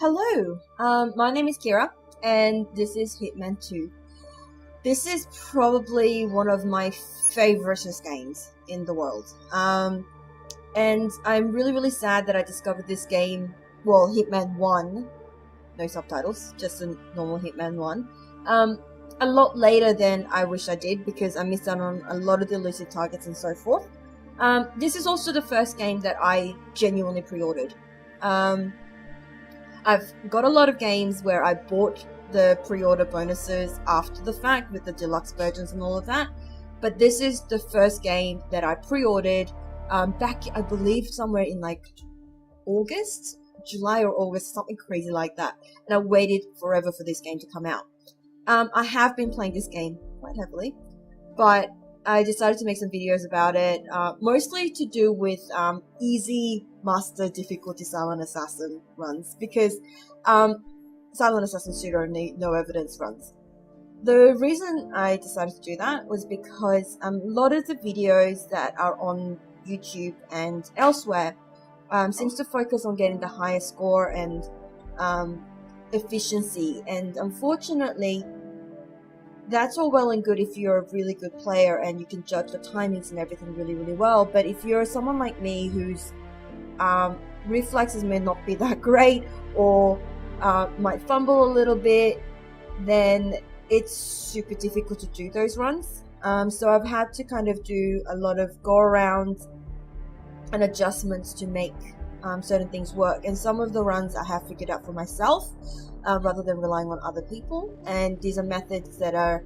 Hello, my name is Kira, and this is Hitman 2. This is probably one of my favorite games in the world. And I'm really sad that I discovered this game, well, Hitman 1, no subtitles, just a normal Hitman 1, a lot later than I wish I did because I missed out on a lot of the elusive targets and so forth. This is also the first game that I genuinely pre-ordered. I've got a lot of games where I bought the pre-order bonuses after the fact with the deluxe versions and all of that, but this is the first game that I pre-ordered back, I believe, somewhere in like August, July or August, something crazy like that, and I waited forever for this game to come out. I have been playing this game quite heavily, but I decided to make some videos about it, mostly to do with easy master difficulty Silent Assassin runs, because Silent Assassin pseudo only no evidence runs. The reason I decided to do that was because a lot of the videos that are on YouTube and elsewhere seems to focus on getting the highest score and efficiency, and unfortunately that's all well and good if you're a really good player and you can judge the timings and everything really well, but if you're someone like me whose reflexes may not be that great or might fumble a little bit, then it's super difficult to do those runs. So I've had to kind of do a lot of go around and adjustments to make certain things work, and some of the runs I have figured out for myself rather than relying on other people, and these are methods that are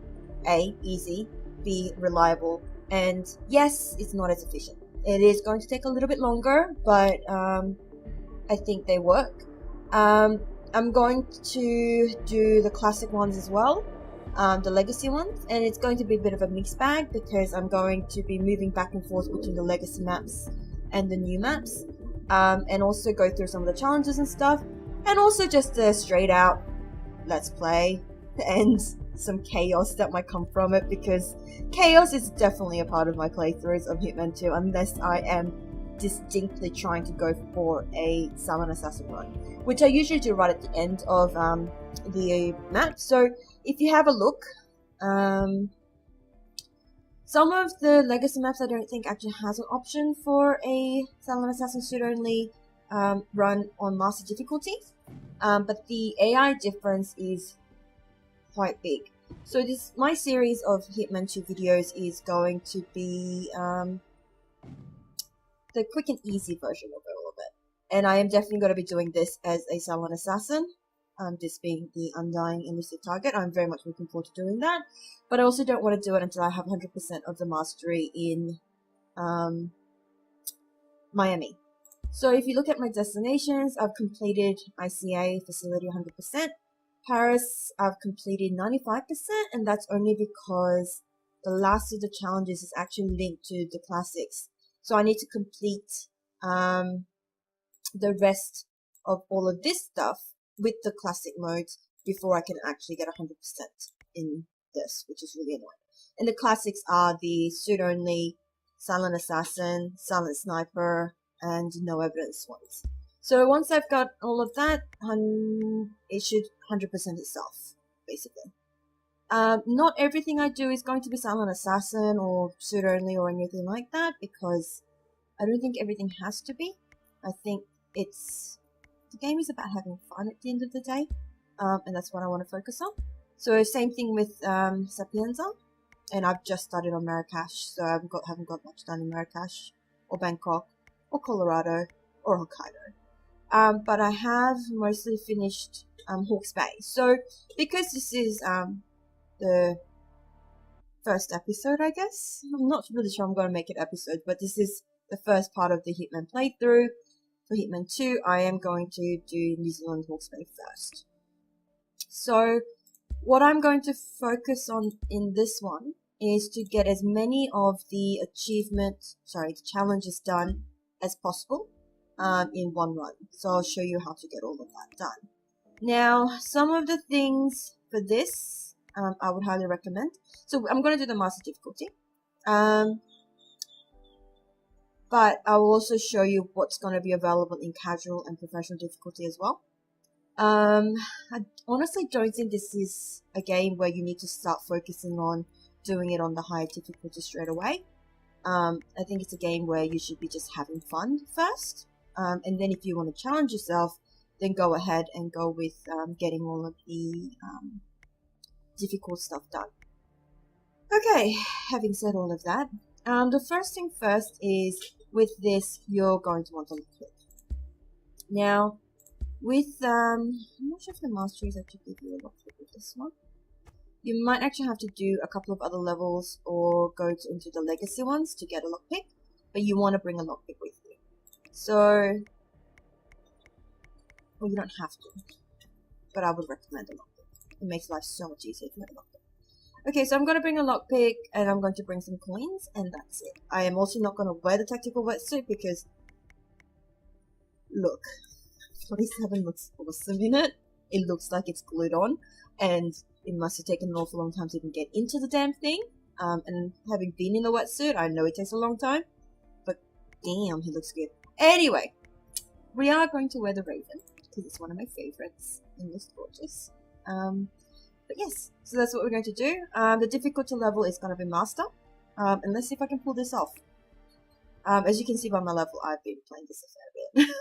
A, easy, B, reliable, and yes, it's not as efficient. It is going to take a little bit longer, but I think they work. I'm going to do the classic ones as well, the legacy ones, and it's going to be a bit of a mixed bag because I'm going to be moving back and forth between the legacy maps and the new maps, and also go through some of the challenges and stuff, and also just a straight out let's play and some chaos that might come from it, because chaos is definitely a part of my playthroughs of Hitman 2 unless I am distinctly trying to go for a Silent Assassin run, which I usually do right at the end of the map. So if you have a look, some of the legacy maps I don't think actually has an option for a Silent Assassin suit only run on master difficulty, but the AI difference is quite big. So my series of Hitman 2 videos is going to be the quick and easy version of all of it, and I am definitely going to be doing this as a Silent Assassin. This being the undying elusive target. I'm very much looking forward to doing that, but I also don't want to do it until I have 100% of the mastery in Miami. So if you look at my destinations, I've completed ICA facility 100%. Paris, I've completed 95%, and that's only because the last of the challenges is actually linked to the classics. So I need to complete the rest of all of this stuff with the classic modes before I can actually get 100% in this, which is really annoying. And the classics are the suit-only, Silent Assassin, Silent Sniper, and no evidence ones. So once I've got all of that, it should 100% itself, basically. Not everything I do is going to be Silent Assassin or suit-only or anything like that, because I don't think everything has to be. I think the game is about having fun at the end of the day, and that's what I want to focus on. So same thing with Sapienza, and I've just started on Marrakesh, so I haven't got much done in Marrakesh, or Bangkok, or Colorado, or Hokkaido. But I have mostly finished Hawke's Bay. So because this is the first episode, I guess, I'm not really sure I'm going to make it episode, but this is the first part of the Hitman playthrough. For Hitman 2, I am going to do New Zealand Hawke's Bay first. So what I'm going to focus on in this one is to get as many of the challenges done as possible in one run. So I'll show you how to get all of that done. Now, some of the things for this I would highly recommend. So I'm going to do the master difficulty. But I will also show you what's going to be available in casual and professional difficulty as well. I honestly don't think this is a game where you need to start focusing on doing it on the high difficulty straight away. I think it's a game where you should be just having fun first. And then if you want to challenge yourself, then go ahead and go with getting all of the difficult stuff done. Okay, having said all of that, the first thing first is with this, you're going to want to look. Now, with, I'm not sure if the masteries actually give you a lockpick with this one. You might actually have to do a couple of other levels or go into the legacy ones to get a lockpick, but you want to bring a lockpick with you. So, well, you don't have to, but I would recommend a lockpick. It makes life so much easier if you have a lockpick. Okay, so I'm going to bring a lockpick, and I'm going to bring some coins, and that's it. I am also not going to wear the tactical wetsuit because, look, 47 looks awesome in it. It looks like it's glued on, and it must have taken an awful long time to even get into the damn thing. And having been in the wetsuit, I know it takes a long time, but damn, he looks good. Anyway, we are going to wear the Raven, because it's one of my favorites, and it's gorgeous. But yes, so that's what we're going to do. The difficulty level is going to be Master. And let's see if I can pull this off. As you can see by my level, I've been playing this a fair bit.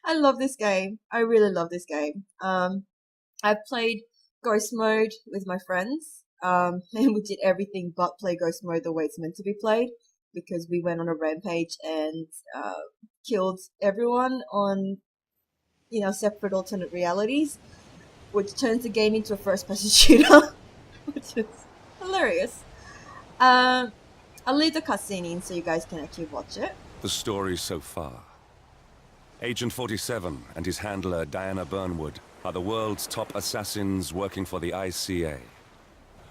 I love this game. I really love this game. I've played Ghost Mode with my friends. And we did everything but play Ghost Mode the way it's meant to be played. Because we went on a rampage and killed everyone on, separate alternate realities. Which turns the game into a first-person shooter, which is hilarious. I'll leave the cutscene in so you guys can actually watch it. The story so far. Agent 47 and his handler Diana Burnwood are the world's top assassins working for the ICA.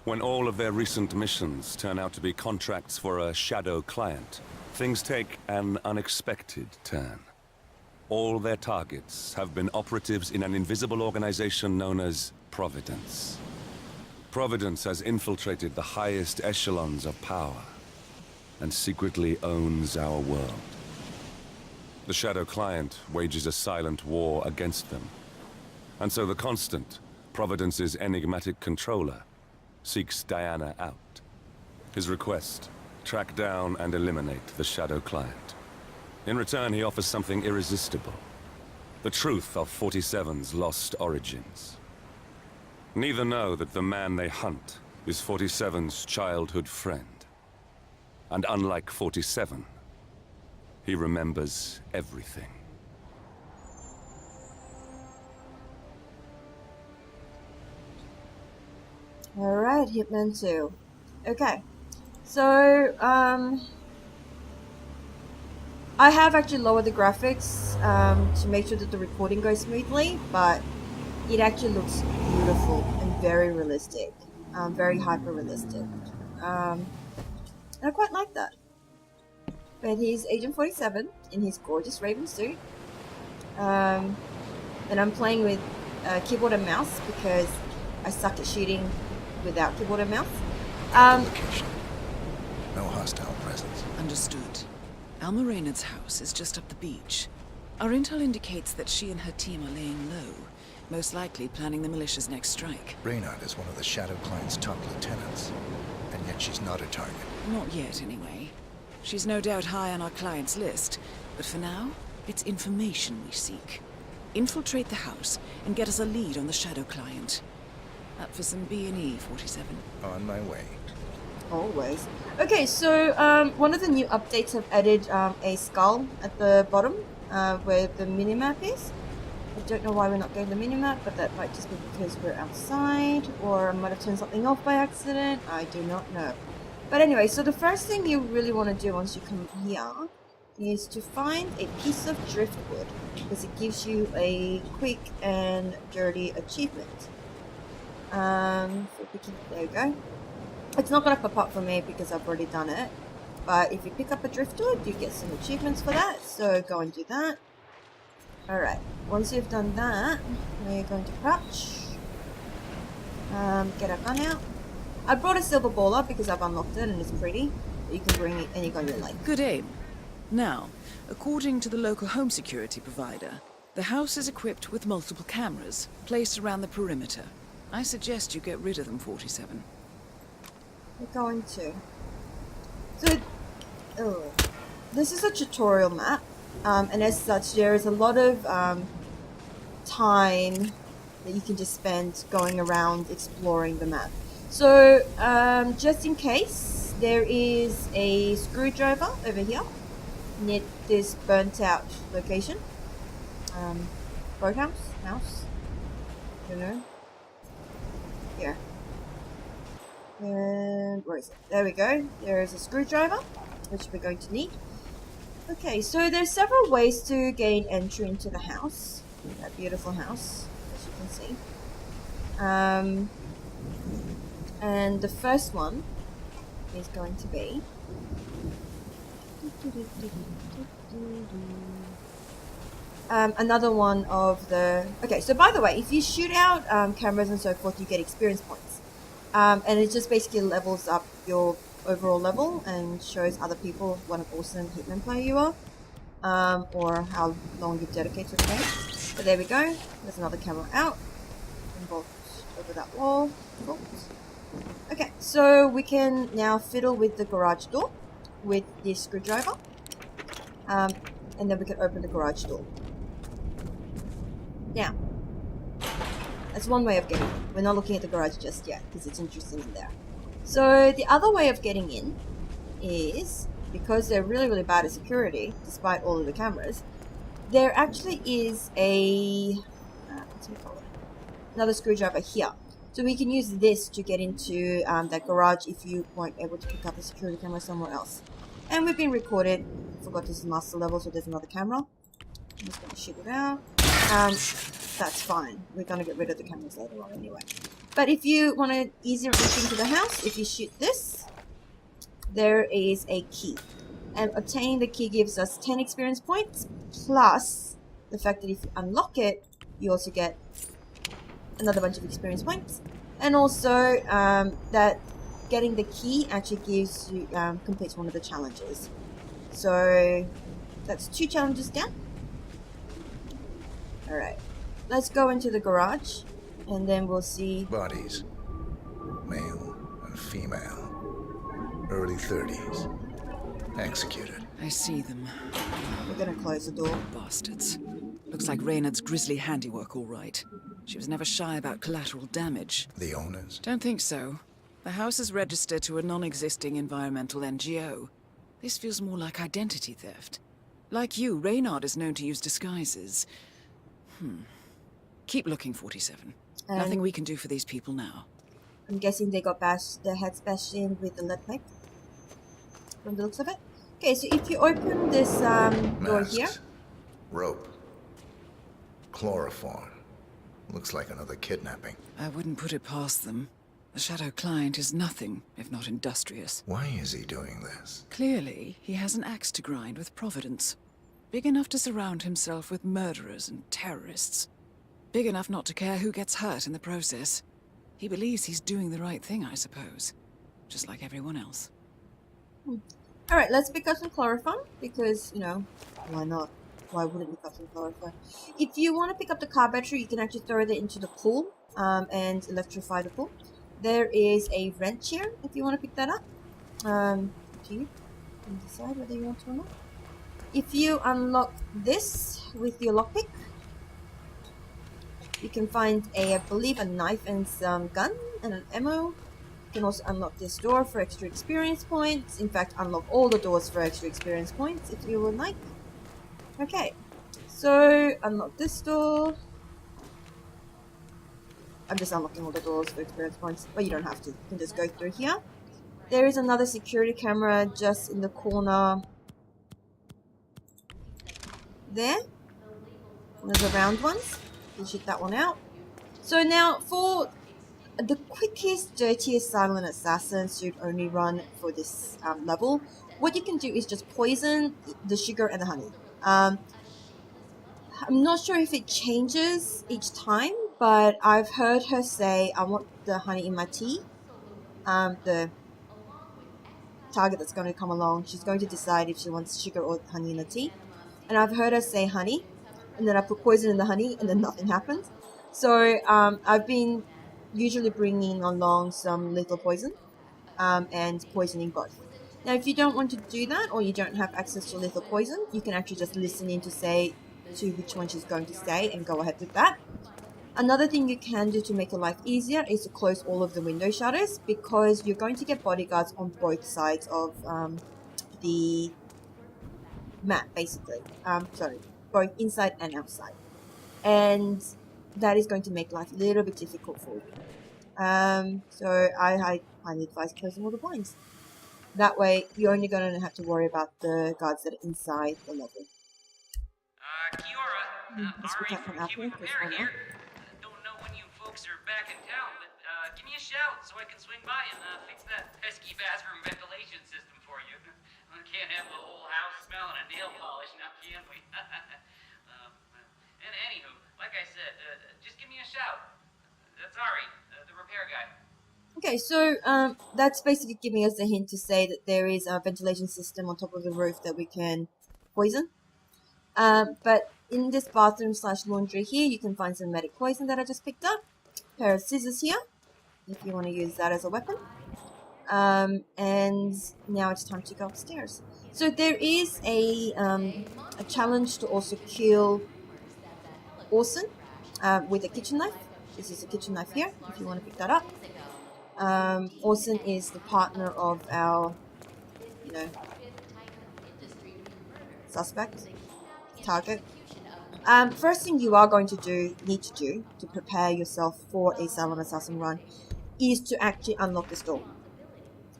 When all of their recent missions turn out to be contracts for a shadow client, things take an unexpected turn. All their targets have been operatives in an invisible organization known as Providence. Providence has infiltrated the highest echelons of power and secretly owns our world. The Shadow Client wages a silent war against them. And so the Constant, Providence's enigmatic controller, seeks Diana out. His request, track down and eliminate the Shadow Client. In return, he offers something irresistible. The truth of 47's lost origins. Neither know that the man they hunt is 47's childhood friend. And unlike 47, he remembers everything. Alright, Hitman 2. Okay. So, I have actually lowered the graphics to make sure that the recording goes smoothly, but it actually looks beautiful and very realistic, very hyper-realistic. And I quite like that. But he's Agent 47 in his gorgeous Raven suit. And I'm playing with keyboard and mouse because I suck at shooting without keyboard and mouse. Location. No hostile presence. Understood. Alma Reynard's house is just up the beach. Our intel indicates that she and her team are laying low, most likely planning the militia's next strike. Reynard is one of the Shadow Client's top lieutenants, and yet she's not a target. Not yet, anyway. She's no doubt high on our client's list, but for now, it's information we seek. Infiltrate the house and get us a lead on the Shadow Client. Up for some B&E, 47. On my way. Always. Okay, so one of the new updates have added a skull at the bottom where the minimap is. I don't know why we're not getting the minimap, but that might just be because we're outside, or I might have turned something off by accident. I do not know. But anyway, so the first thing you really want to do once you come here is to find a piece of driftwood, because it gives you a quick and dirty achievement. There you go. It's not going to pop up for me because I've already done it. But if you pick up a driftwood, you get some achievements for that. So go and do that. Alright. Once you've done that, we're going to crouch. Get our gun out. I brought a silver baller because I've unlocked it and it's pretty. You can bring any gun you like. Good aim. Now, according to the local home security provider, The house is equipped with multiple cameras, placed around the perimeter. I suggest you get rid of them, 47. We're going to. So, this is a tutorial map, and as such, there is a lot of time that you can just spend going around exploring the map. So, just in case, there is a screwdriver over here near this burnt out location. Boathouse? House? Don't know. Here. And where is it? There we go. There is a screwdriver, which we're going to need. Okay, so there's several ways to gain entry into the house. That beautiful house, as you can see. And the first one is going to be another one of the... Okay, so by the way, if you shoot out cameras and so forth, you get experience points. And it just basically levels up your overall level and shows other people what an awesome Hitman player you are, or how long you've dedicated to the game. But there we go. There's another camera out. And bolt over that wall. Bolt. Okay, so we can now fiddle with the garage door with this screwdriver. And then we can open the garage door. Now, that's one way of getting in. We're not looking at the garage just yet because it's interesting in there. So the other way of getting in is, because they're really, really bad at security, despite all of the cameras, there actually is a... what's it called? Another screwdriver here. So we can use this to get into that garage if you weren't able to pick up a security camera somewhere else. And we've been recorded. I forgot this is master level, so there's another camera. I'm just going to shoot it out. That's fine. We're going to get rid of the cameras later on anyway. But if you want an easier entry into the house, if you shoot this, there is a key. And obtaining the key gives us 10 experience points, plus the fact that if you unlock it, you also get another bunch of experience points. And also that getting the key actually gives you, completes one of the challenges. So that's 2 challenges down. Alright, let's go into the garage, and then we'll see... Bodies. Male and female. Early 30s. Executed. I see them. We're gonna close the door. Bastards. Looks like Reynard's grisly handiwork, all right. She was never shy about collateral damage. The owners? Don't think so. The house is registered to a non-existing environmental NGO. This feels more like identity theft. Like you, Reynard is known to use disguises. Keep looking, 47. Nothing we can do for these people now. I'm guessing they got their heads bashed in with the lead pipe, from the looks of it. Okay, so if you open this door here... Rope. Chloroform. Looks like another kidnapping. I wouldn't put it past them. The Shadow Client is nothing if not industrious. Why is he doing this? Clearly, he has an axe to grind with Providence. Big enough to surround himself with murderers and terrorists. Big enough not to care who gets hurt in the process. He believes he's doing the right thing, I suppose. Just like everyone else. Alright, let's pick up some chloroform, because, you know, why not? Why wouldn't we pick up some chloroform? If you want to pick up the car battery, you can actually throw it into the pool and electrify the pool. There is a wrench here, if you want to pick that up. To you. You can decide whether you want to or not. If you unlock this with your lockpick, you can find I believe, a knife and some gun and an ammo. You can also unlock this door for extra experience points. In fact, unlock all the doors for extra experience points if you would like. Okay, so unlock this door. I'm just unlocking all the doors for experience points, but you don't have to. You can just go through here. There is another security camera just in the corner there. One of the round ones. You can shoot that one out. So now for the quickest, dirtiest silent assassin suit only run for this level, what you can do is just poison the sugar and the honey. I'm not sure if it changes each time, but I've heard her say, I want the honey in my tea. The target that's going to come along, she's going to decide if she wants sugar or honey in the tea. And I've heard her say honey. and then I put poison in the honey, and then nothing happens. So I've been usually bringing along some lethal poison and poisoning both. Now, if you don't want to do that, or you don't have access to lethal poison, you can actually just listen in to say to which one she's going to say and go ahead with that. Another thing you can do to make your life easier is to close all of the window shutters, because you're going to get bodyguards on both sides of the map, basically. Sorry, both inside and outside. And that is going to make life a little bit difficult for you. So I highly advise closing all the blinds. That way, you're only going to have to worry about the guards that are inside the level. Kiora, Let's put Ari that from one out here, Cubic because Repair why here. not? Don't know when you folks are back in town, but give me a shout so I can swing by and fix that pesky bathroom ventilation system for you. We can't have the whole house smelling of nail polish now, can we? And anywho, like I said, just give me a shout. That's Ari, the repair guy. Okay, so that's basically giving us a hint to say that there is a ventilation system on top of the roof that we can poison. But in this bathroom / laundry here, you can find some medic poison that I just picked up. A pair of scissors here, if you want to use that as a weapon. And now it's time to go upstairs. So there is a challenge to also kill Orson with a kitchen knife. This is a kitchen knife here, if you want to pick that up. Orson is the partner of our, suspect, target. First thing you are going to need to do to prepare yourself for a Salon Assassin run is to actually unlock this door.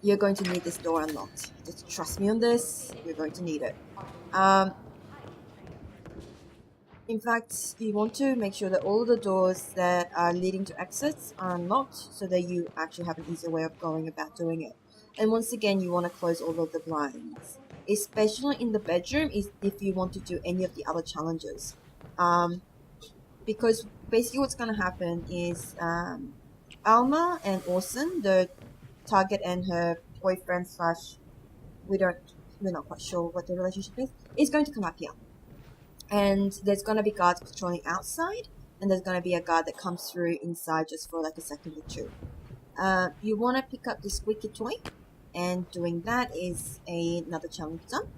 You're going to need this door unlocked. Just trust me on this, you're going to need it. In fact, you want to make sure that all the doors that are leading to exits are unlocked so that you actually have an easier way of going about doing it. And once again, you want to close all of the blinds, especially in the bedroom if you want to do any of the other challenges. Because basically what's going to happen is Alma and Orson, the target and her boyfriend / we're not quite sure what the relationship is going to come up here. And there's going to be guards patrolling outside, and there's going to be a guard that comes through inside just for like a second or two. You want to pick up the squeaky toy, and doing that is another challenge done.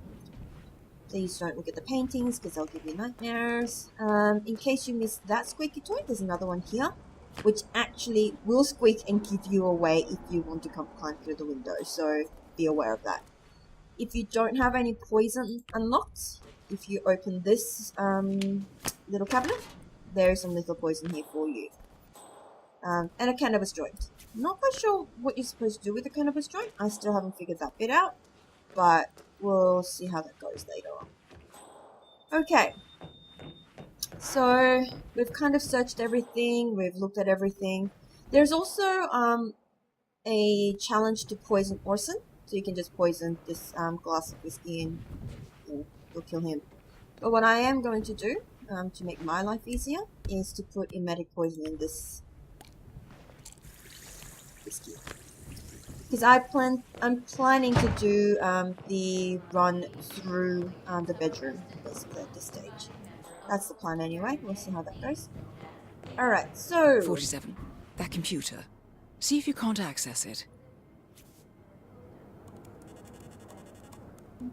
Please don't look at the paintings because they'll give you nightmares. In case you missed that squeaky toy, there's another one here, which actually will squeak and give you away if you want to climb through the window, so be aware of that. If you don't have any poison unlocked, if you open this little cabinet, there is some little poison here for you. And a cannabis joint. Not quite sure what you're supposed to do with the cannabis joint. I still haven't figured that bit out, but we'll see how that goes later on. Okay. So, we've kind of searched everything, we've looked at everything. There's also a challenge to poison Orson. So you can just poison this glass of whiskey and you'll kill him. But what I am going to do to make my life easier is to put emetic poison in this whiskey. Because I'm planning to do the run through the bedroom, basically, at this stage. That's the plan anyway. We'll see how that goes. Alright, so... 47. That computer. See if you can't access it.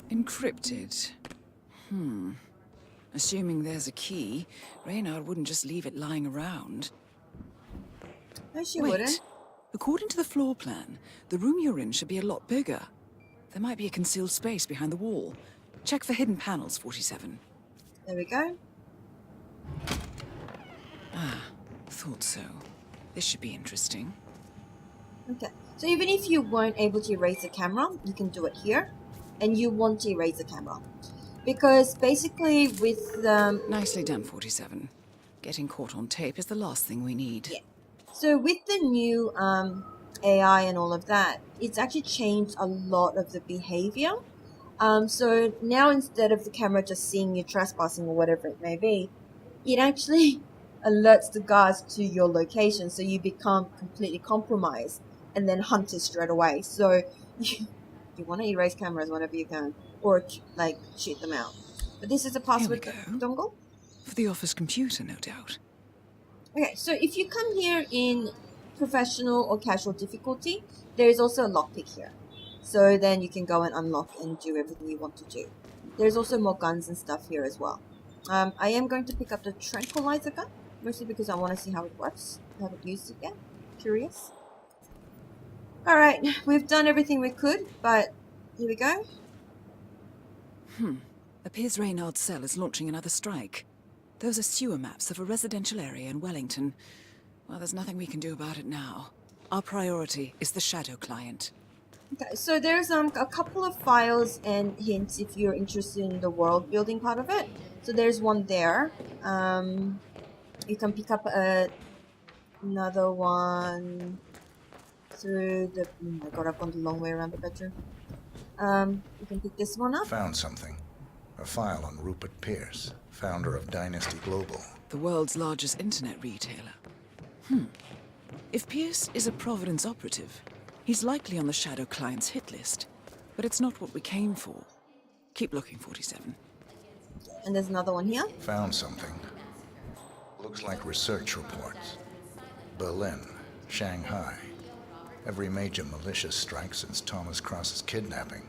Encrypted. Assuming there's a key, Reynard wouldn't just leave it lying around. No, she Wait. wouldn't. According to the floor plan, the room you're in should be a lot bigger. There might be a concealed space behind the wall. Check for hidden panels, 47. There we go. Thought so. This should be interesting. Okay, so even if you weren't able to erase the camera, you can do it here. And you want to erase the camera. Because basically with... Nicely done, 47. Getting caught on tape is the last thing we need. Yeah. So with the new AI and all of that, it's actually changed a lot of the behavior. So now instead of the camera just seeing you trespassing or whatever it may be, it actually alerts the guards to your location, so you become completely compromised and then hunted straight away. So you want to erase cameras whenever you can, or like shoot them out. But this is a password dongle. For the office computer, no doubt. Okay, so if you come here in professional or casual difficulty, there is also a lockpick here. So then you can go and unlock and do everything you want to do. There's also more guns and stuff here as well. I am going to pick up the tranquilizer gun, mostly because I want to see how it works. I haven't used it yet. Curious. Alright, we've done everything we could, but here we go. Appears Reynard's cell is launching another strike. Those are sewer maps of a residential area in Wellington. Well, there's nothing we can do about it now. Our priority is the Shadow client. Okay, so there's a couple of files and hints if you're interested in the world building part of it. So there's one there. You can pick up another one through the... Oh my god, I've gone the long way around the bedroom. You can pick this one up. Found something. A file on Rupert Pierce, founder of Dynasty Global. The world's largest internet retailer. If Pierce is a Providence operative, he's likely on the Shadow client's hit list. But it's not what we came for. Keep looking, 47. And there's another one here. Found something. Looks like research reports. Berlin, Shanghai. Every major malicious strike since Thomas Cross's kidnapping.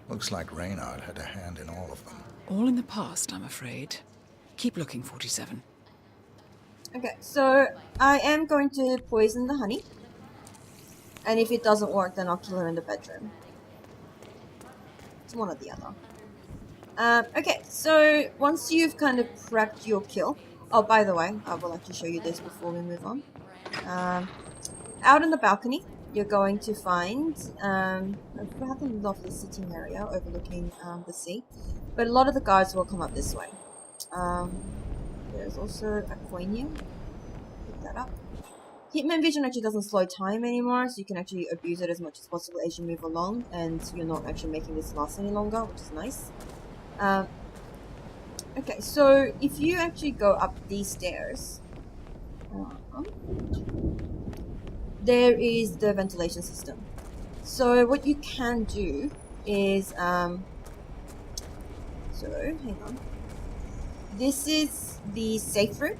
Looks like Reynard had a hand in all of them. All in the past, I'm afraid. Keep looking, 47. Okay, so I am going to poison the honey. And if it doesn't work, then I'll kill her in the bedroom. It's one or the other. Okay, so once you've kind of prepped your kill... Oh, by the way, I will actually show you this before we move on. Out on the balcony, you're going to find a rather lovely sitting area overlooking the sea. But a lot of the guards will come up this way. There's also a coin here. Pick that up. Hitman vision actually doesn't slow time anymore, so you can actually abuse it as much as possible as you move along, and you're not actually making this last any longer, which is nice. Okay, so if you actually go up these stairs, there is the ventilation system. So what you can do is, hang on. This is the safe room.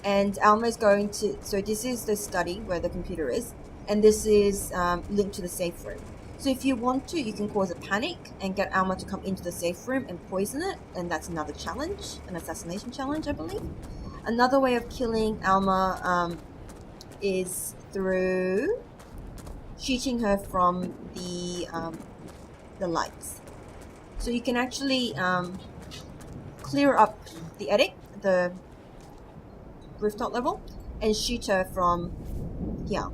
And Alma is going to... So this is the study where the computer is. And this is linked to the safe room. So if you want to, you can cause a panic and get Alma to come into the safe room and poison it. And that's another challenge. An assassination challenge, I believe. Another way of killing Alma is through shooting her from the lights. So you can actually clear up the attic, the rooftop level, and shoot her from here.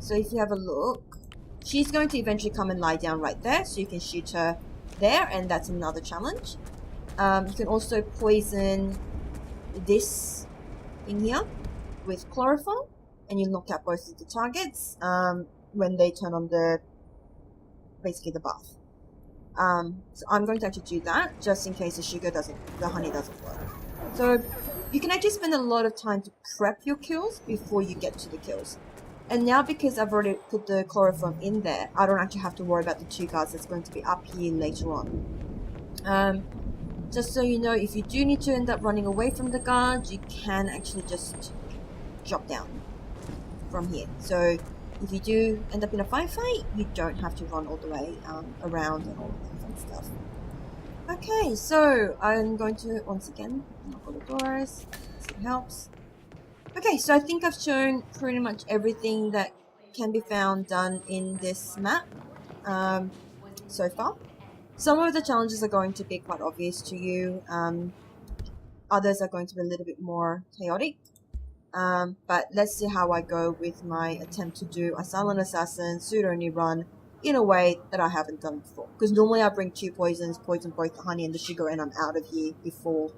So if you have a look, she's going to eventually come and lie down right there, so you can shoot her there, and that's another challenge. You can also poison this in here with chloroform, and you knock out both of the targets when they turn on basically the bath. So I'm going to actually do that just in case the honey doesn't work. So you can actually spend a lot of time to prep your kills before you get to the kills. And now because I've already put the chloroform in there, I don't actually have to worry about the two guards that's going to be up here later on. Just so you know, if you do need to end up running away from the guards, you can actually just drop down from here. So if you do end up in a firefight, you don't have to run all the way around and all that fun stuff. Okay, so I'm going to once again knock on the doors, see if it helps. Okay, so I think I've shown pretty much everything that can be found done in this map so far. Some of the challenges are going to be quite obvious to you. Others are going to be a little bit more chaotic. But let's see how I go with my attempt to do a silent assassin pseudo-only run in a way that I haven't done before. Because normally I bring 2 poisons, poison both the honey and the sugar, and I'm out of here before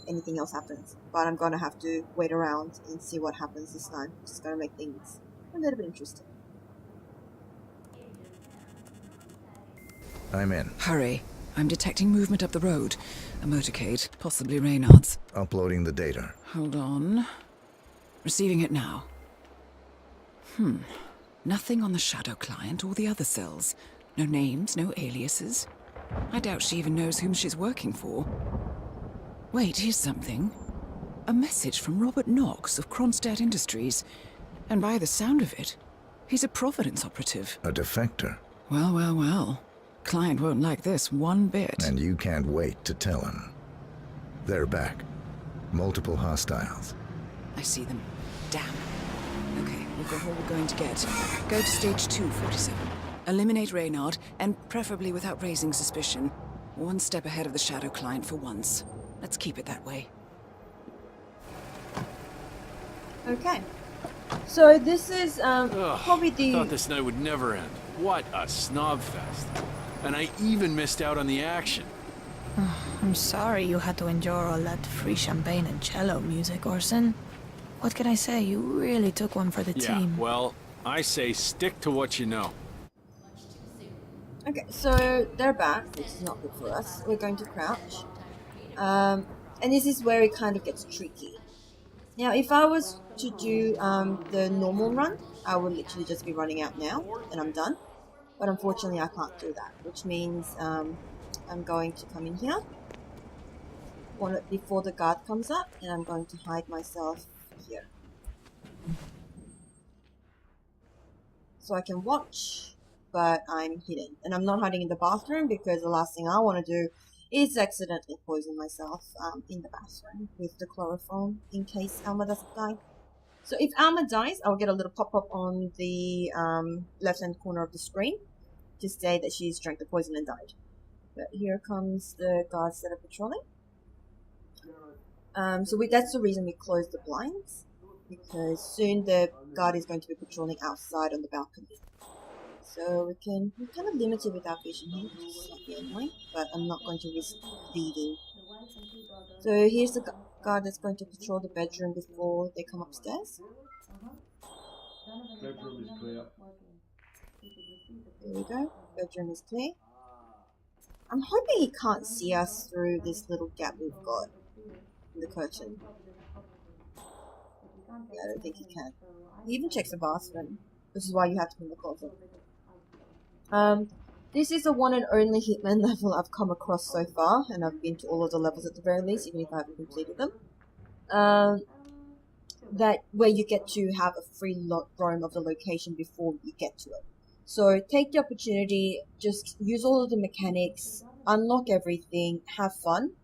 anything else happens. But I'm going to have to wait around and see what happens this time. It's going to make things a little bit interesting. I'm in. Hurry. I'm detecting movement up the road. A motorcade, possibly Reynard's. Uploading the data. Hold on. Receiving it now. Nothing on the Shadow client or the other cells. No names, no aliases. I doubt she even knows whom she's working for. Wait, here's something. A message from Robert Knox of Kronstadt Industries. And by the sound of it, he's a Providence operative. A defector. Well, well, well. Client won't like this one bit. And you can't wait to tell him. They're back. Multiple hostiles. I see them. Damn. Okay, we've got what we're going to get. Go to stage 2, 47. Eliminate Reynard, and preferably without raising suspicion. One step ahead of the Shadow client for once. Let's keep it that way. Okay. So this is probably the... Thought this night would never end. What a snob fest. And I even missed out on the action. I'm sorry you had to endure all that free champagne and cello music, Orson. What can I say? You really took one for the team. Yeah, well, I say stick to what you know. Okay, so they're back, which is not good for us. We're going to crouch. And this is where it kind of gets tricky. Now, if I was to do the normal run, I would literally just be running out now, and I'm done. But unfortunately, I can't do that, which means I'm going to come in here before the guard comes up, and I'm going to hide myself here. So I can watch, but I'm hidden. And I'm not hiding in the bathroom because the last thing I want to do is accidentally poison myself in the bathroom with the chloroform in case Alma doesn't die. So if Alma dies, I'll get a little pop-up on the left-hand corner of the screen to say that she's drank the poison and died. But here comes the guards that are patrolling. That's the reason we closed the blinds, because soon the guard is going to be patrolling outside on the balcony. So we're kind of limited with our vision here, which is slightly annoying, but I'm not going to risk bleeding. So here's the guard that's going to patrol the bedroom before they come upstairs. Bedroom is clear. There we go, bedroom is clear. I'm hoping he can't see us through this little gap we've got in the curtain. Yeah, I don't think he can. He even checks the bathroom, which is why you have to be in the closet. This is the one and only Hitman level I've come across so far, and I've been to all of the levels at the very least, even if I haven't completed them. That where you get to have a free roam of the location before you get to it. So take the opportunity, just use all of the mechanics, unlock everything, have fun,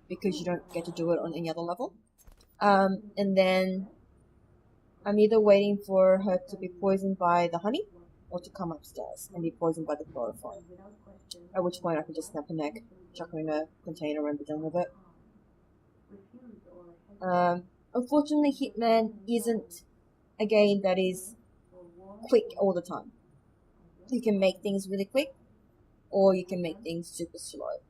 because you don't get to do it on any other level. And then I'm either waiting for her to be poisoned by the honey, or to come upstairs and be poisoned by the chloroform. At which point I can just snap her neck, chuck her in a container and be done with it. Unfortunately, Hitman isn't a game that is quick all the time. You can make things really quick, or you can make things super slow.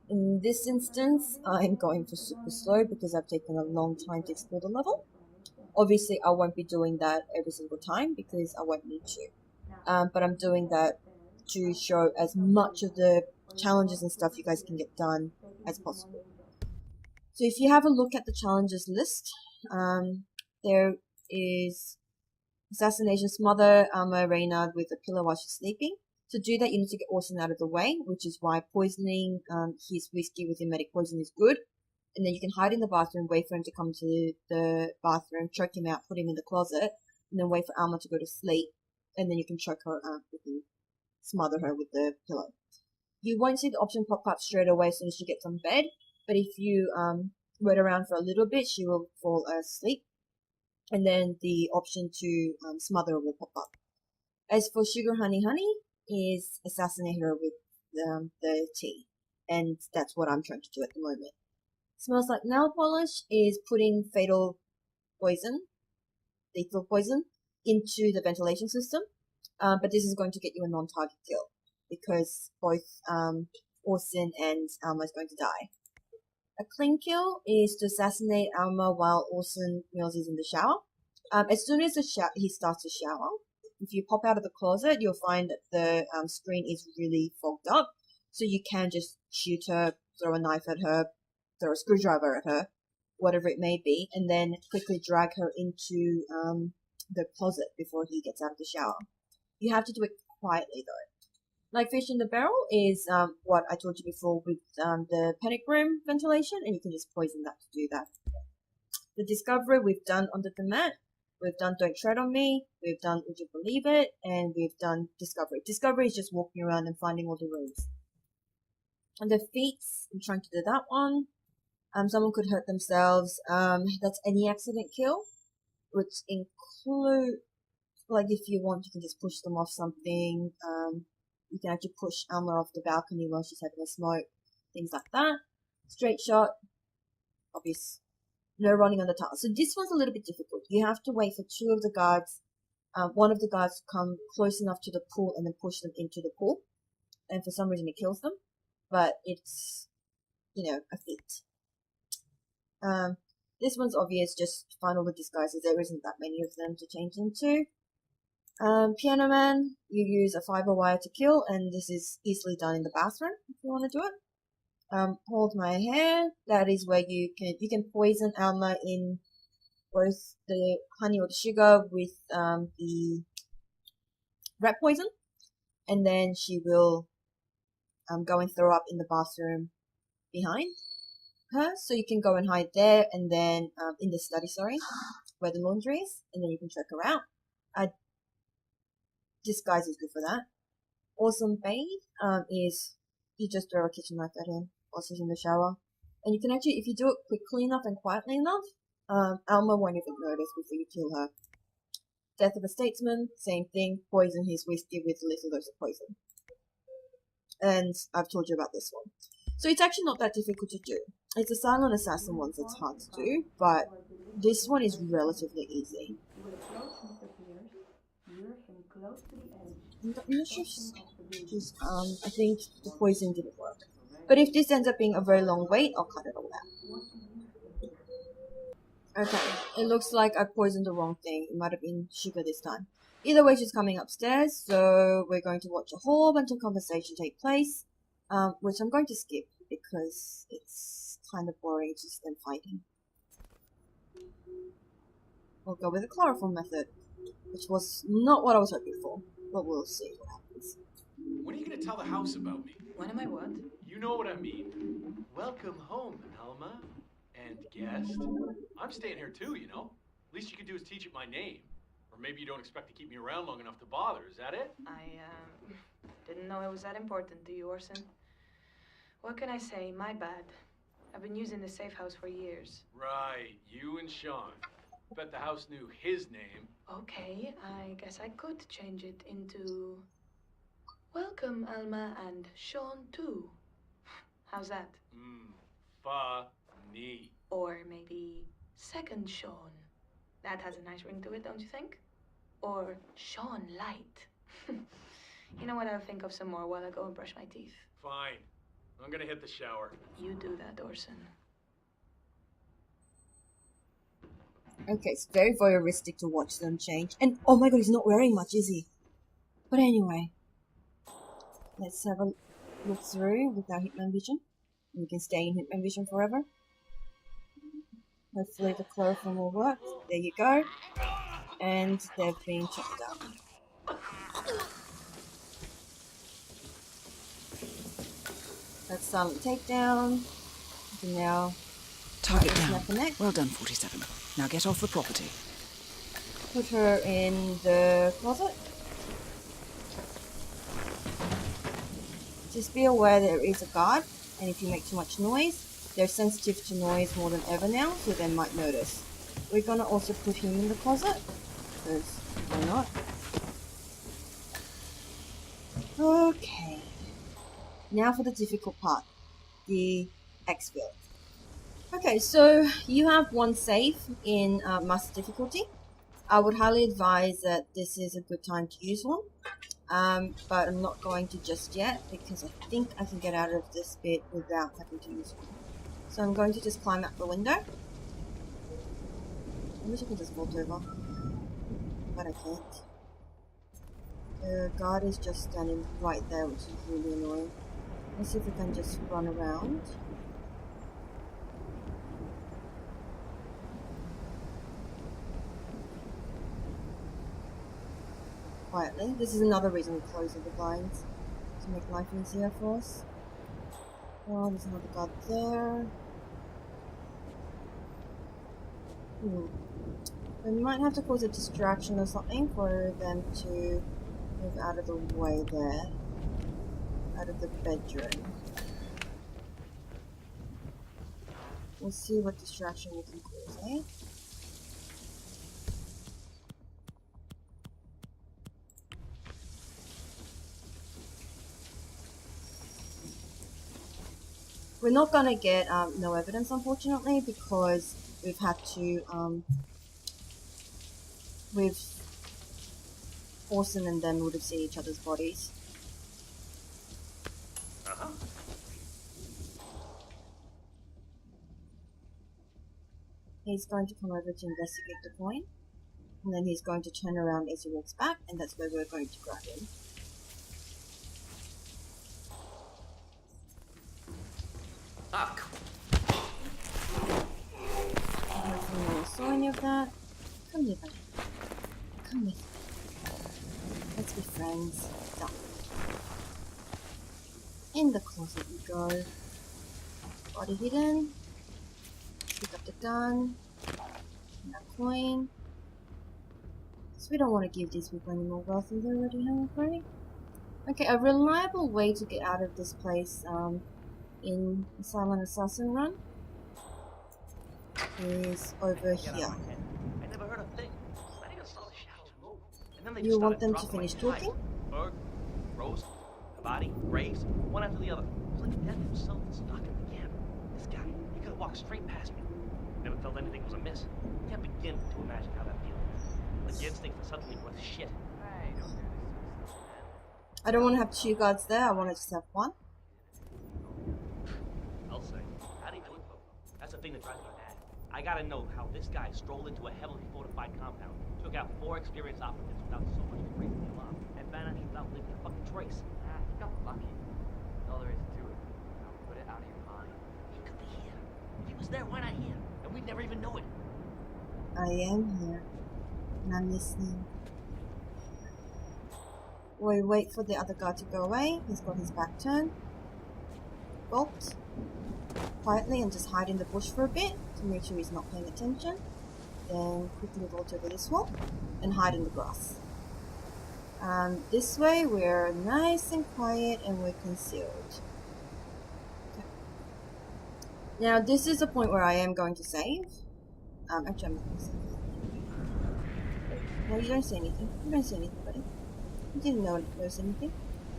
In this instance, I'm going for super slow because I've taken a long time to explore the level. Obviously, I won't be doing that every single time because I won't need to. But I'm doing that to show as much of the challenges and stuff you guys can get done as possible. So if you have a look at the challenges list, there is assassination, smother Alma Reynard with a pillow while she's sleeping. To do that, you need to get Orson out of the way, which is why poisoning his whiskey with emetic poison is good. And then you can hide in the bathroom, wait for him to come to the bathroom, choke him out, put him in the closet, and then wait for Alma to go to sleep. And then you can choke her out, smother her with the pillow. You won't see the option pop up straight away as soon as she gets on bed, but if you wait around for a little bit, she will fall asleep. And then the option to smother her will pop up. As for Sugar Honey Honey, is assassinate her with the tea. And that's what I'm trying to do at the moment. Smells like nail polish is putting lethal poison, into the ventilation system. But this is going to get you a non-target kill because both Orson and Alma is going to die. A clean kill is to assassinate Alma while Orson Mills is in the shower. As soon as he starts to shower, if you pop out of the closet, you'll find that the screen is really fogged up. So you can just shoot her, throw a knife at her, throw a screwdriver at her, whatever it may be, and then quickly drag her into the closet before he gets out of the shower. You have to do it quietly though. Like fish in the barrel is what I told you before with the panic room ventilation, and you can just poison that to do that. The discovery we've done under the mat, we've done don't tread on me, we've done would you believe it, and we've done discovery. Discovery is just walking around and finding all the rooms. And the feats, I'm trying to do that one. Someone could hurt themselves. That's any accident kill, which include, like if you want, you can just push them off something. You can actually push Alma off the balcony while she's having a smoke, things like that. Straight shot, obvious. No running on the tile. So this one's a little bit difficult. You have to wait for two of the guards, one of the guards to come close enough to the pool and then push them into the pool. And for some reason it kills them. But it's, a feat. This one's obvious, just find all the disguises. There isn't that many of them to change into. Piano Man, you use a fiber wire to kill, and this is easily done in the bathroom if you want to do it. Hold my hair, that is where you can poison Alma in both the honey or the sugar with the rat poison, and then she will go and throw up in the bathroom behind her, so you can go and hide there, and then in the study, where the laundry is, and then you can check her out. Disguise is good for that. Awesome Bathe is you just throw a kitchen knife at him while she's in the shower, and you can actually, if you do it quickly enough and quietly enough, Alma won't even notice before you kill her. Death of a Statesman, same thing. Poison his whiskey with a little dose of poison. And I've told you about this one. So it's actually not that difficult to do. It's a silent assassin one that's hard to do, but this one is relatively easy. I'm not sure I think the poison didn't work. But if this ends up being a very long wait, I'll cut it all out. Okay, it looks like I poisoned the wrong thing. It might have been sugar this time. Either way, she's coming upstairs, so we're going to watch a whole bunch of conversation take place, which I'm going to skip because it's kind of boring just them fighting. We'll go with the chloroform method, which was not what I was hoping for, but we'll see what happens. When are you gonna tell the house about me? When am I what? You know what I mean. Welcome home, Alma. And guest. I'm staying here too, Least you can do is teach it my name. Or maybe you don't expect to keep me around long enough to bother, is that it? I, didn't know it was that important to you, Orson. What can I say? My bad. I've been using the safe house for years. Right, you and Sean. Bet the house knew his name. Okay, I guess I could change it into... Welcome, Alma, and Sean, too. How's that? Funny. Or maybe Second Sean. That has a nice ring to it, don't you think? Or Sean Light. You know what, I'll think of some more while I go and brush my teeth. Fine. I'm gonna hit the shower. You do that, Orson. Okay, it's very voyeuristic to watch them change. And oh my god, he's not wearing much, is he? But anyway, let's have a look through with our Hitman vision. We can stay in Hitman vision forever. Hopefully the chloroform will work. There you go. And they've been checked out. That's silent takedown. You can now Target down. snap the neck. Well done, 47. Now get off the property. Put her in the closet. Just be aware there is a guard, and if you make too much noise, they're sensitive to noise more than ever now, so they might notice. We're gonna also put him in the closet, because why not? Okay. Now for the difficult part, the exfil. Okay, so you have one save in master difficulty. I would highly advise that this is a good time to use one. But I'm not going to just yet because I think I can get out of this bit without having to use one. So I'm going to just climb out the window. I wish I could just vault over, but I can't. The guard is just standing right there, which is really annoying. Let's see if we can just run around. Quietly. This is another reason we're closing the blinds. to make life easier for us. Oh, there's another guard there. We might have to cause a distraction or something for them to move out of the way there. Out of the bedroom. We'll see what distraction we can cause, eh? We're not gonna get no evidence, unfortunately, because we've had to we've Orson and them would have seen each other's bodies. He's going to come over to investigate the coin, and then he's going to turn around as he walks back, and that's where we're going to grab him. Hopefully no one saw any of that. Come here, buddy. Come here. Let's be friends. Done. In the closet we go. Body hidden. Pick up the gun. And that coin. So we don't want to give these people any more wealth than they already have, right? Okay, a reliable way to get out of this place in the Silent Assassin run is over here. I never heard a thing. I even saw the shadows move. And then they You want them to finish talking? Berg, Rose, Abadi, Graves, one after the other. It was like death himself was stuck in the camp. This guy, he could have walked straight past me. Never felt anything was amiss. Can't begin to imagine how that feels. Like the instincts are suddenly worth shit. Hey, don't do this to us, man. I don't want to have 2 guards there, I want to just have 1. I'll say. How do you do it, though? That's the thing that drives me mad. I gotta know how this guy strolled into a heavily fortified compound, took out 4 experienced operatives without so much as breaking the alarm, and vanished without leaving a fucking trace. He got lucky. That's all there is to it. Now put it out of your mind. He could be here. If he was there, why not here? And we'd never even know it. I am here. And I'm listening. We wait for the other guy to go away. He's got his back turned. Bolt. Quietly and just hide in the bush for a bit to make sure he's not paying attention. Then quickly vault over this wall and hide in the grass. This way we're nice and quiet and we're concealed. Okay. Now this is a point where I am going to save. Actually I'm not going to save. No, you don't see anything. You don't see anything, buddy. You didn't know there was anything.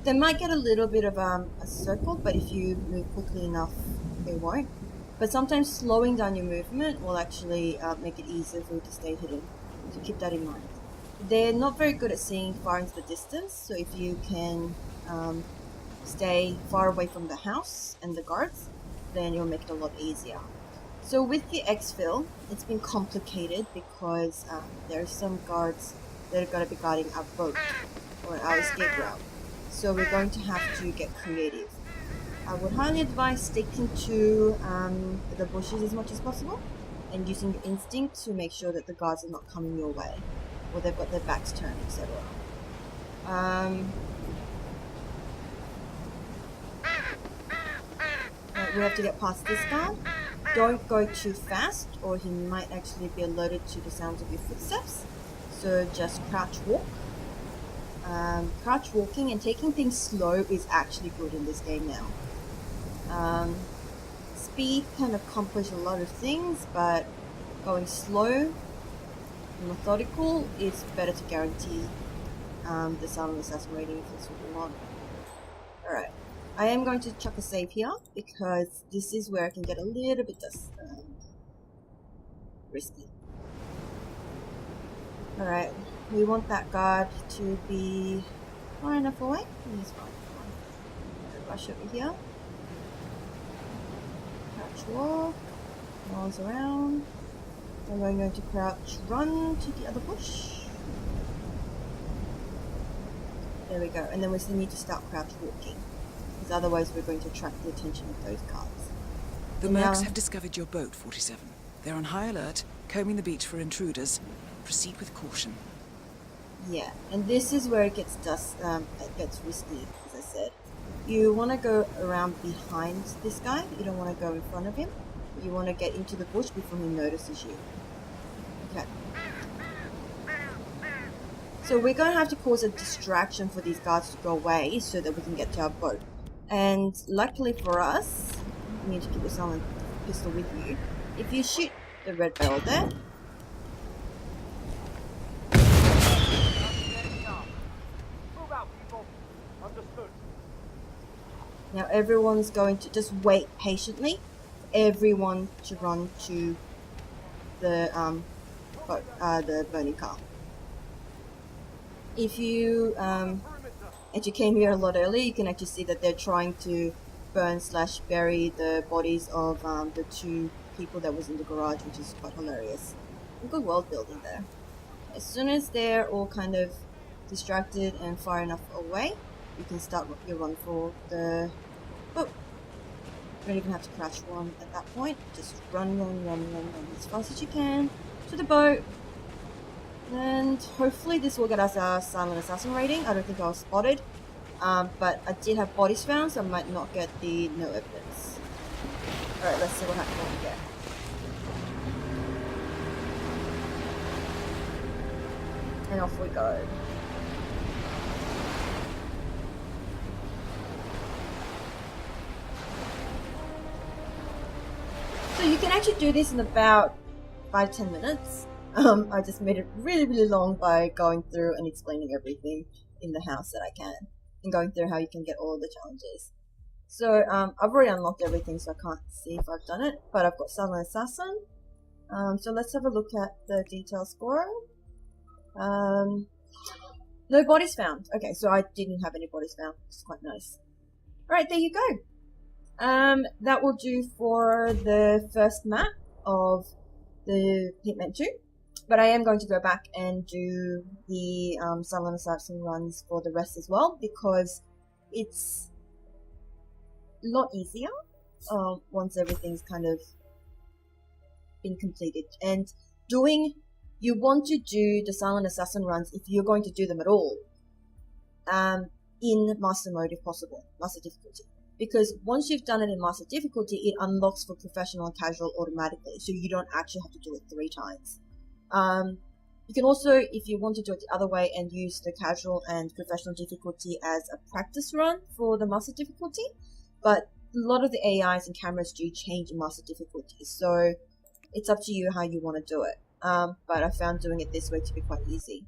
They might get a little bit of a circle, but if you move quickly enough, they won't. But sometimes slowing down your movement will actually make it easier for you to stay hidden. So keep that in mind. They're not very good at seeing far into the distance, so if you can stay far away from the house and the guards, then you'll make it a lot easier. So with the exfil, it's been complicated because there are some guards that are going to be guarding our boat or our escape route. So we're going to have to get creative. I would highly advise sticking to the bushes as much as possible and using your instinct to make sure that the guards are not coming your way or they've got their backs turned, etc. We have to get past this guard. Don't go too fast or he might actually be alerted to the sounds of your footsteps. So just crouch walk. Crouch walking and taking things slow is actually good in this game now. Speed can accomplish a lot of things, but going slow and methodical is better to guarantee the Silent Assassin rating if that's what you want. Alright, I am going to chuck a save here because this is where I can get a little bit risky. Alright, we want that guard to be far enough away. He's fine. Rush over here. Crouch walk. Nose around. And we're going to crouch run to the other bush. There we go. And then we still need to start crouch walking. Because otherwise we're going to attract the attention of those guards. The mercs have discovered your boat, 47. They're on high alert, combing the beach for intruders. Proceed with caution. Yeah, and this is where it gets risky, as I said. you want to go around behind this guy. You don't want to go in front of him. You want to get into the bush before he notices you. Okay. So we're going to have to cause a distraction for these guards to go away so that we can get to our boat. And luckily for us, you need to keep your silent pistol with you. If you shoot the red barrel there, now everyone's going to just wait patiently. Everyone to run to the burning car. If you actually came here a lot earlier, you can actually see that they're trying to burn/bury the bodies of the two people that was in the garage, which is quite hilarious. Good world building there. As soon as they're all kind of distracted and far enough away, you can start your run for the boat. You don't even have to crash one at that point. Just run as fast as you can to the boat. And hopefully this will get us our silent assassin rating. I don't think I was spotted. But I did have bodies found, so I might not get the no evidence. Alright, let's see what happens when we get. And off we go. So you can actually do this in about 5-10 minutes. I just made it really long by going through and explaining everything in the house that I can, and going through how you can get all of the challenges. So I've already unlocked everything, so I can't see if I've done it, but I've got Silent Assassin. So let's have a look at the detail score. No bodies found. Okay, so I didn't have any bodies found, which is quite nice. Alright, there you go. That will do for the first map of the Hitman 2. But I am going to go back and do the Silent Assassin runs for the rest as well, because it's a lot easier once everything's kind of been completed. And you want to do the Silent Assassin runs, if you're going to do them at all, in Master Mode if possible, Master Difficulty. Because once you've done it in Master Difficulty, it unlocks for Professional and Casual automatically, so you don't actually have to do it 3 times. You can also, if you want to do it the other way, and use the Casual and Professional difficulty as a practice run for the Master Difficulty, but a lot of the AIs and cameras do change in Master Difficulty, so it's up to you how you want to do it. But I found doing it this way to be quite easy,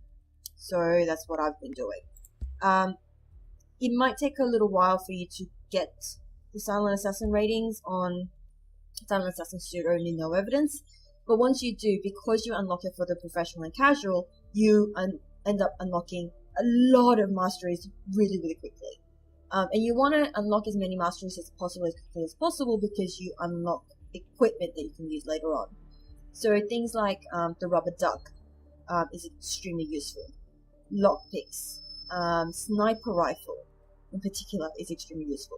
so that's what I've been doing. It might take a little while for you to get the Silent Assassin ratings on Silent Assassin Studio Only No Evidence, but once you do, because you unlock it for the Professional and Casual, you end up unlocking a lot of masteries really quickly. And you want to unlock as many masteries as quickly as possible, because you unlock equipment that you can use later on. So things like the rubber duck is extremely useful. Lockpicks, sniper rifle in particular is extremely useful.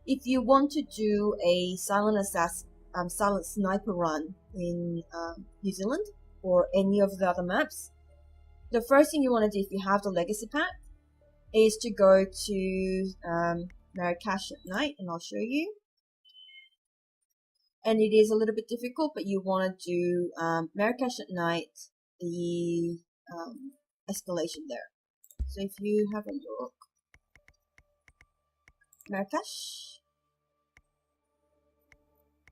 If you want to do a silent sniper run in New Zealand or any of the other maps, the first thing you want to do if you have the legacy pack is to go to Marrakesh at night, and I'll show you. And it is a little bit difficult, but you want to do Marrakesh at night, the escalation there. So if you have a look, Marrakesh,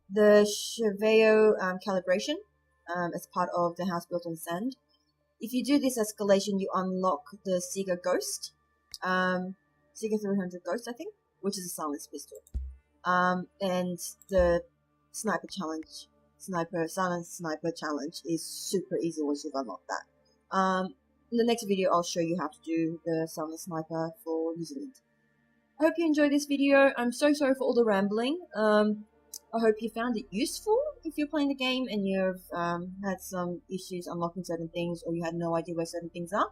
the Cheveo calibration as part of the house built on sand. If you do this escalation, you unlock the Sega Ghost, Sega 300 Ghost, I think, which is a silenced pistol, and the sniper challenge, silent sniper challenge is super easy once you've unlocked that. In the next video, I'll show you how to do the silent sniper for New Zealand. I hope you enjoyed this video. I'm so sorry for all the rambling. I hope you found it useful if you're playing the game and you've had some issues unlocking certain things, or you had no idea where certain things are.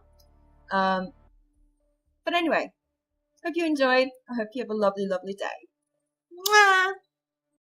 But anyway, hope you enjoyed. I hope you have a lovely day. Mwah!